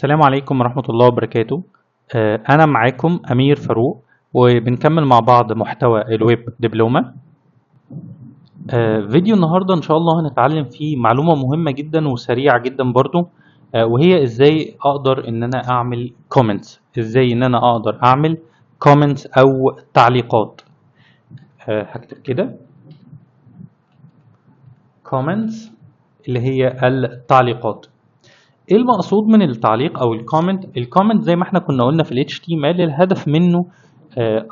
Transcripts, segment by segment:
السلام عليكم ورحمة الله وبركاته. أنا معاكم أمير فاروق، وبنكمل مع بعض محتوى الويب دبلومة. فيديو النهاردة إن شاء الله هنتعلم فيه معلومة مهمة جدا وسريعة جدا برضو، وهي إزاي أقدر إن أنا أعمل كومنتس، إزاي إن أنا أقدر أعمل كومنتس أو تعليقات. هكتب كده كومنتس اللي هي التعليقات. ايه المقصود من التعليق او الكومنت؟ الكومنت زي ما احنا كنا قلنا في ال HTML الهدف منه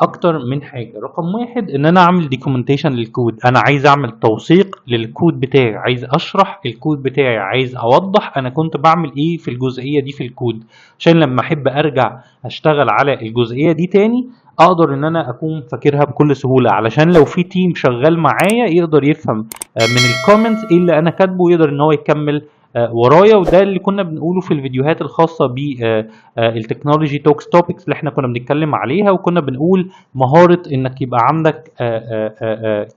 اكتر من حاجه. رقم واحد ان انا اعمل دوكيومنتيشن للكود، انا عايز اعمل توثيق للكود بتاعي، عايز اشرح الكود بتاعي، عايز اوضح انا كنت بعمل ايه في الجزئيه دي في الكود، عشان لما احب ارجع اشتغل على الجزئيه دي تاني اقدر ان انا اكون فاكرها بكل سهوله، علشان لو في تيم شغال معايا يقدر يفهم من الكومنتس ايه اللي انا كاتبه، ويقدر ان هو يكمل ورايا. وده اللي كنا بنقوله في الفيديوهات الخاصه بالتكنولوجي توبكس اللي احنا كنا بنتكلم عليها، وكنا بنقول مهاره انك يبقى عندك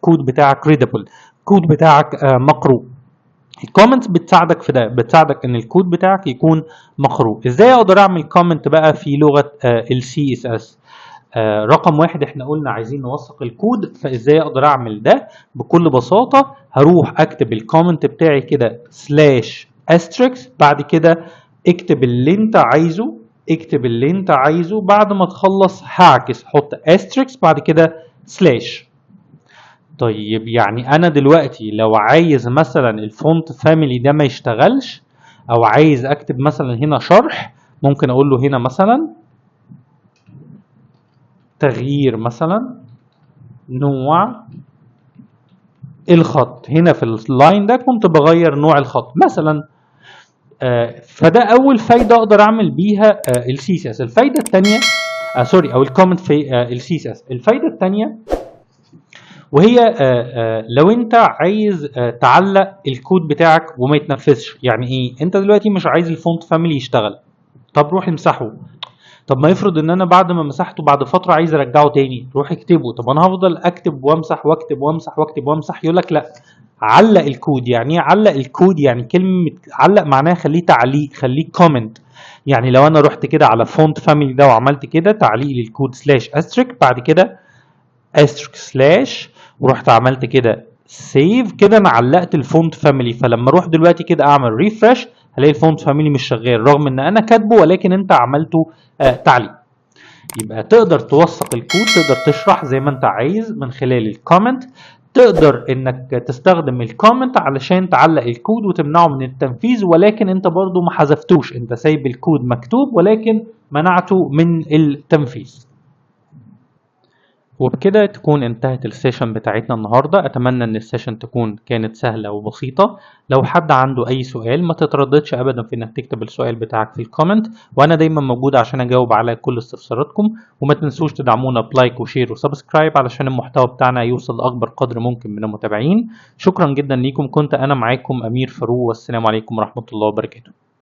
كود بتاعك ريدابل، كود بتاعك مقروء. الكومنتس بتساعدك في ده، بتساعدك ان الكود بتاعك يكون مقروء. ازاي اقدر اعمل كومنت بقى في لغه ال CSS؟ رقم واحد احنا قلنا عايزين نوثق الكود، فازاي اقدر اعمل ده؟ بكل بساطة هروح اكتب الكومنت بتاعي كده سلاش استريكس، بعد كده اكتب اللي انت عايزه، اكتب اللي انت عايزه، بعد ما تخلص هعكس حط استريكس بعد كده سلاش. طيب يعني انا دلوقتي لو عايز مثلا الفونت فاميلي ده ما يشتغلش، او عايز اكتب مثلا هنا شرح، ممكن اقول له هنا مثلا تغيير مثلا نوع الخط. هنا في اللاين ده كنت بغير نوع الخط مثلا. فده اول فايده اقدر اعمل بيها السي اس اس. الفايده الثانيه سوري، او الكومنت في السي اس اس. الفايده الثانيه وهي لو انت عايز تعلق الكود بتاعك وما يتنفذش. يعني ايه؟ انت دلوقتي مش عايز الفونت فاميلي يشتغل، طب روح امسحه. طب ما يفرض ان انا بعد ما مسحته بعد فتره عايز ارجعه تاني، روح اكتبه. طب انا هفضل اكتب وامسح واكتب وامسح واكتب وامسح؟ يقول لك لا، علق الكود. يعني ايه علق الكود؟ يعني كلمه علق معناها خليه تعليق، خليه كومنت. يعني لو انا رحت كده على فونت فاميلي ده وعملت كده تعليق للكود سلاش استريك، بعد كده استريك سلاش، ورحت عملت كده سيف، كده انا علقت الفونت فاميلي. فلما اروح دلوقتي كده اعمل ريفرش هلاقي الفونت فاميلي مش شغال رغم ان انا كاتبه، ولكن انت عملته تعليق. يبقى تقدر توثق الكود، تقدر تشرح زي ما انت عايز من خلال الكومنت. تقدر انك تستخدم الكومنت علشان تعلق الكود وتمنعه من التنفيذ، ولكن انت برضو ما حذفتوش، انت سايب الكود مكتوب ولكن منعته من التنفيذ. وبكده تكون انتهت السيشن بتاعتنا النهاردة. أتمنى أن السيشن تكون كانت سهلة وبسيطة. لو حد عنده أي سؤال ما تترددش أبدا في أنك تكتب السؤال بتاعك في الكومنت، وأنا دايما موجود عشان أجاوب على كل استفساراتكم. وما تنسوش تدعمونا بلايك وشير وسبسكرايب علشان المحتوى بتاعنا يوصل لأكبر قدر ممكن من المتابعين. شكرا جدا ليكم. كنت أنا معاكم أمير فاروق، والسلام عليكم ورحمة الله وبركاته.